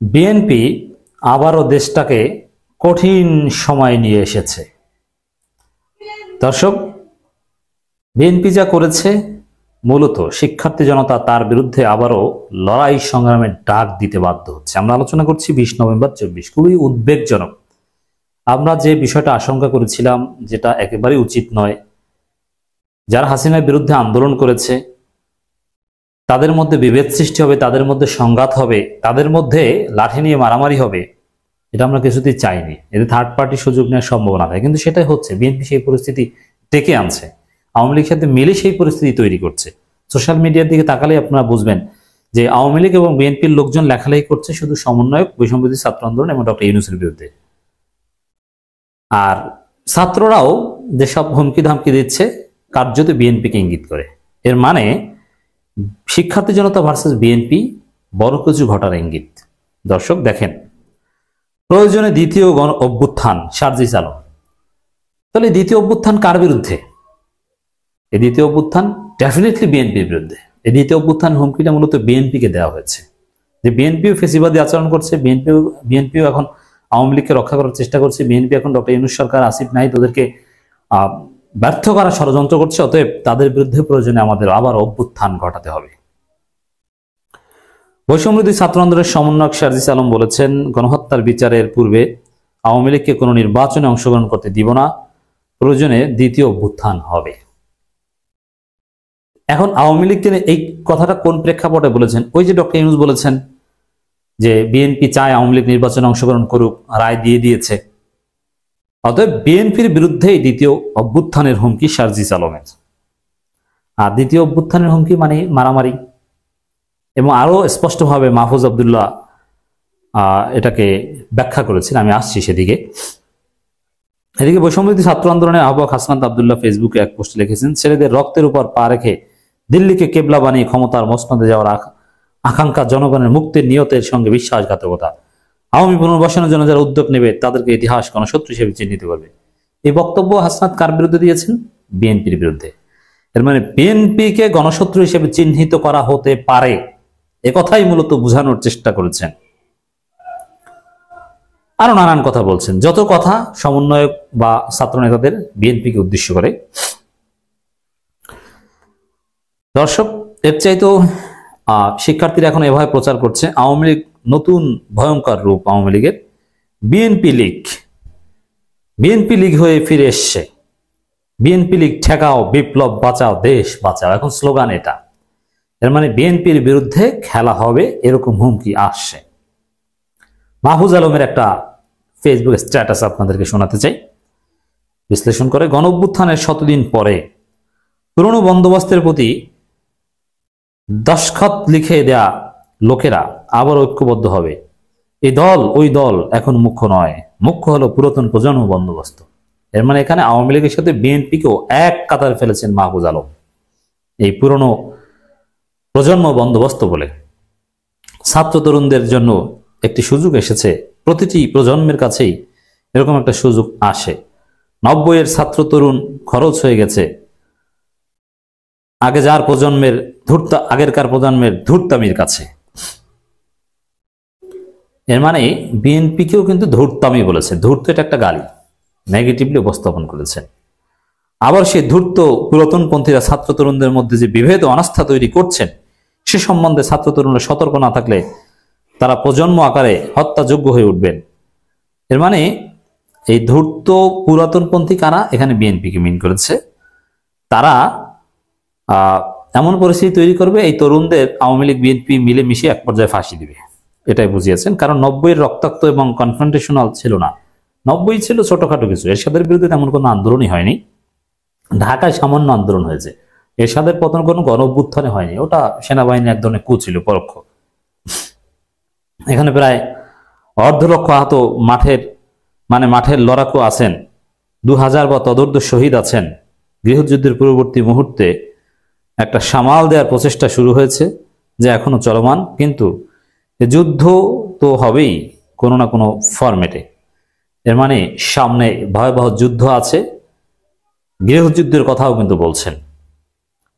BNP আবারও দেশটাকে কঠিন সময় নিয়ে এসেছে। দর্শক, বিএনপি যা করেছে মূলত শিক্ষার্থী জনতা তার বিরুদ্ধে আবারও লড়াই সংগ্রামের ডাক দিতে বাধ্য হচ্ছে। আমরা আলোচনা করছি 20 নভেম্বর 24, খুবই উদ্বেগজনক। আমরা যে বিষয়টা আশঙ্কা করেছিলাম, যেটা একেবারেই উচিত নয়, যারা হাসিনার বিরুদ্ধে আন্দোলন করেছে তাদের মধ্যে বিভেদ সৃষ্টি হবে, তাদের মধ্যে সংঘাত হবে, তাদের মধ্যে লাঠি নিয়ে মারামারি হবে, এটা আমরা কিছুতেই চাইনি। এতে থার্ড পার্টি সুযোগ নেওয়ার সম্ভাবনা থাকে, কিন্তু সেটাই হচ্ছে। বিএনপি সেই পরিস্থিতি ডেকে আনছে, আওয়ামী লীগের সাথে মিলে সেই পরিস্থিতি তৈরি করছে। সোশ্যাল মিডিয়ার দিকে তাকালে আপনারা বুঝবেন যে আওয়ামী লীগ এবং বিএনপির লোকজন লেখালেখি করছে শুধু সমন্বয়ক, বৈষম্যবিরোধী ছাত্র আন্দোলন এবং ডক্টর ইউনূসের বিরুদ্ধে। আর ছাত্ররাও যেসব হুমকি ধামকি দিচ্ছে কার্যত বিএনপিকে ইঙ্গিত করে। এর মানে শিক্ষার্থী জনতা ভার্সেস বিএনপি বড় কিছু ঘটার ইঙ্গিত। দর্শক দেখেন, প্রয়োজনে দ্বিতীয় গণ অভ্যুত্থান, সার্জিস আলম। তাহলে দ্বিতীয় অভ্যুত্থান কার বিরুদ্ধে? এই দ্বিতীয় অভ্যুত্থান ডেফিনেটলি বিএনপির বিরুদ্ধে। এই দ্বিতীয় অভ্যুত্থান হুমকিটা মূলত বিএনপিকে দেওয়া হয়েছে, যে বিএনপিও ফেসিবাদী আচরণ করছে, বিএনপিও এখন আওয়ামী লীগকে রক্ষা করার চেষ্টা করছে, বিএনপি এখন ডক্টর ইউনূস সরকার, আসিফ নাহিদ ওদেরকে ব্যর্থ করার ষড়যন্ত্র করছে। অতএব তাদের বিরুদ্ধে প্রয়োজনে আমাদের আবার অভ্যুত্থান ঘটাতে হবে। বৈষম্যবিরোধী ছাত্র আন্দোলনের সমন্বয়ক সার্জিস আলম বলেছেন, গণহত্যার বিচারের পূর্বে আওয়ামী লীগকে কোনো নির্বাচনে অংশগ্রহণ করতে দিব না, প্রয়োজনে দ্বিতীয় অভ্যুত্থান হবে। এখন আওয়ামী লীগকে এই কথাটা কোন প্রেক্ষাপটে বলেছেন? ওই যে ডক্টর ইউনূস বলেছেন যে বিএনপি চায় আওয়ামী লীগ নির্বাচনে অংশগ্রহণ করুক, রায় দিয়ে দিয়েছে। অতএব বিএনপির বিরুদ্ধে দ্বিতীয় অভ্যুত্থানের হুমকি সার্জিস আলমের। আর দ্বিতীয় অভ্যুত্থানের হুমকি মানে মারামারি। এবং আরো স্পষ্টভাবে মাহফুজ আব্দুল্লাহ এটাকে ব্যাখ্যা করেছেন, আমি আসছি সেদিকে। এদিকে বৈষম্যবিরোধী ছাত্র আন্দোলনের আহ্বায়ক হাসনাত আব্দুল্লাহ ফেসবুকে এক পোস্টে লিখেছেন, ছেলেদের রক্তের উপর পা রেখে দিল্লিকে কেবলা বানিয়ে ক্ষমতার মসনদে যাওয়ার আকাঙ্ক্ষা জনগণের মুক্তির নিয়তের সঙ্গে বিশ্বাসঘাতকতা। আওয়ামী পুনর্বাসনের জন্য যারা উদ্যোগ নেবে তাদেরকে ইতিহাস গণশত্রু হিসেবে চিহ্নিত করবে। এই বক্তব্য হাসনাত কার বিরুদ্ধে দিয়েছেন? বিএনপির বিরুদ্ধে। এর মানে বিএনপিকে গণশত্রু হিসেবে চিহ্নিত করা হতে পারে, একথাই মূলত বোঝানোর চেষ্টা করেছেন। আরো নানান কথা বলছেন, যত কথা সমন্বয়ক বা ছাত্র নেতাদের বিএনপিকে উদ্দেশ্য করে। দর্শক, এর চাইতেও শিক্ষার্থীরা এখন এভাবে প্রচার করছে আওয়ামী লীগ নতুন ভয়ঙ্কর রূপ, আওয়ামী লীগের বিএনপি লীগ। বিএনপি লীগ হয়ে ফিরে এসছে, বিএনপি লীগ ঠেকাও, বিপ্লব বাঁচাও, দেশ বাঁচাও, এখন স্লোগান এটা। এর মানে বিএনপির বিরুদ্ধে খেলা হবে, এরকম হুমকি আসছে। মাহফুজ আলমের একটা ফেসবুক স্ট্যাটাস আপনাদেরকে শোনাতে চাই। বিশ্লেষণ করে, গণঅভ্যুত্থানের শতদিন পরে পুরনো বন্দোবস্তের প্রতি দস্তখত লিখে দেয়া লোকেরা আবার ঐক্যবদ্ধ হবে। এই দল ওই দল এখন মুখ্য নয়, মুখ্য হলো পুরাতন প্রজন্ম বন্দোবস্ত। এর মানে এখানে আওয়ামী লীগের সাথে বিএনপিকেও এক কাতারে ফেলেছেন মাহফুজ আলম, এই পুরনো প্রজন্ম বন্দোবস্ত বলে। ছাত্র তরুণদের জন্য একটি সুযোগ এসেছে, প্রতিটি প্রজন্মের কাছেই এরকম একটা সুযোগ আসে। 90-এর ছাত্র তরুণ খরচ হয়ে গেছে আগেরকার প্রজন্মের ধূর্তামির কাছে। এর মানে বিএনপিকেও কিন্তু ধূর্তামি বলেছে। ধূর্ত এটা একটা গালি, নেগেটিভলি উপস্থাপন করেছেন। আবার সেই ধূর্ত পুরাতনপন্থীরা ছাত্র তরুণদের মধ্যে যে বিভেদ ও অনাস্থা তৈরি করছেন, সে সম্বন্ধে ছাত্র তরুণরা সতর্ক না থাকলে তারা প্রজন্ম আকারে হত্যাযোগ্য হয়ে উঠবেন। এর মানে এই ধূর্ত পুরাতনপন্থী কারা? এখানে বিএনপিকে মিন করেছে। তারা এমন পরিস্থিতি তৈরি করবে, এই তরুণদের আওয়ামী লীগ বিএনপি মিলে মিশে এক পর্যায়ে ফাঁসি দিবে, এটাই বুঝিয়েছেন। কারণ 90-এর রক্তাক্ত এবং কনফ্রন্টেশনাল ছিল না, 90 ছিল ছোটখাটো কিছু। এরশাদের বিরুদ্ধে তেমন কোনো আন্দোলনই হয়নি। ঢাকায় সামান্য আন্দোলন হয়েছে, এরশাদের পতন কোনো গণঅভ্যুত্থানে হয়নি, ওটা সেনাবাহিনীর এক ধরনের কু ছিল, পরোক্ষ। এখানে প্রায় 1.5 লক্ষ আহত মাঠের লড়াকু আছেন, 2000 বা তদূর্ধ্ব শহীদ আছেন। গৃহযুদ্ধের পূর্ববর্তী মুহূর্তে একটা সামাল দেওয়ার প্রচেষ্টা শুরু হয়েছে, যা এখনো চলমান, কিন্তু যুদ্ধ তো হবেই কোনো না কোনো ফরম্যাটে। এর মানে সামনে ভয়াবহ যুদ্ধ আছে, গৃহযুদ্ধের কথাও কিন্তু বলছেন।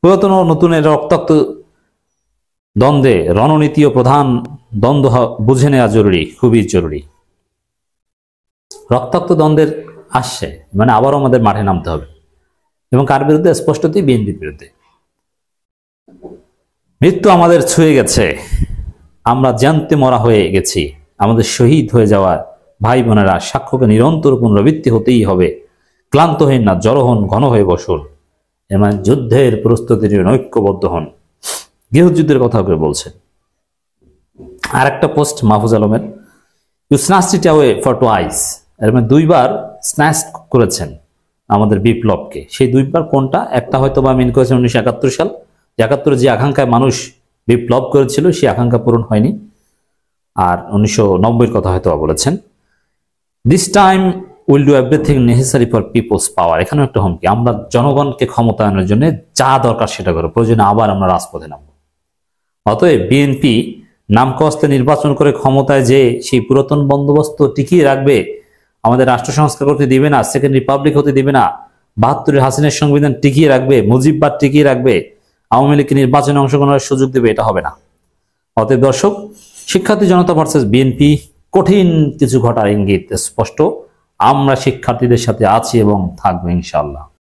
পুরাতন ও নতুনের রক্তাক্ত দ্বন্দ্বে রণনীতি ও প্রধান দ্বন্দ্ব বুঝে নেওয়া জরুরি, খুবই জরুরি। রক্তাক্ত দ্বন্দ্বের আসছে, মানে আবারও আমাদের মাঠে নামতে হবে, এবং কার বিরুদ্ধে? স্পষ্টতই বিএনপির বিরুদ্ধে। মৃত্যু আমাদের ছুঁয়ে গেছে, আমরা জ্যান্তে মরা হয়ে গেছি। আমাদের শহীদ হয়ে যাওয়া ভাই বোনেরা সাক্ষ্যকে নিরন্তর পুনরাবৃত্তি হতেই হবে। ক্লান্ত হন না, জড়ো হন, ঘন হয়ে বসুন, এমন যুদ্ধের প্রস্তুতি নিয়ে ঐক্যবদ্ধ হন। গৃহযুদ্ধের কথা করে বলছেন। আর একটা পোস্ট মাহফুজ আলমের, you snatched it away for twice, এর মানে দুইবার স্ন্যাচ করেছেন আমাদের বিপ্লবকে। সেই দুইবার কোনটা? একটা হয়তো বা মিন করেছেন 1971 সাল, 71 যে আকাঙ্ক্ষায় মানুষ বিপ্লব করেছিল সেই আকাঙ্ক্ষা পূরণ হয়নি। আর 1990-এর কথা হয়তো বলেছেন, this time will do everything necessary for people's power. এখানেও একটা হুমকি, আমরা জনগণকে ক্ষমতায়নের জন্য যা দরকার সেটা করবো, প্রয়োজনে আবার আমরা রাজপথে নামব। অতএব বিএনপি নামকস্তে নির্বাচন করে ক্ষমতায় যে সেই পুরাতন বন্দোবস্ত টিকিয়ে রাখবে, আমাদের রাষ্ট্র সংস্কার করতে দিবে না, সেকেন্ড রিপাবলিক হতে দিবে না, 72-এর হাসিনের সংবিধান টিকিয়ে রাখবে, মুজিববাদ টিকিয়ে রাখবে, আওয়ামী লীগকে নির্বাচনে অংশগ্রহণের সুযোগ দেবে, এটা হবে না। অতএব দর্শক, শিক্ষার্থী জনতা ভার্সেস বিএনপি, কঠিন কিছু ঘটার ইঙ্গিত স্পষ্ট। আমরা শিক্ষার্থীদের সাথে আছি এবং থাকবো ইনশাআল্লাহ।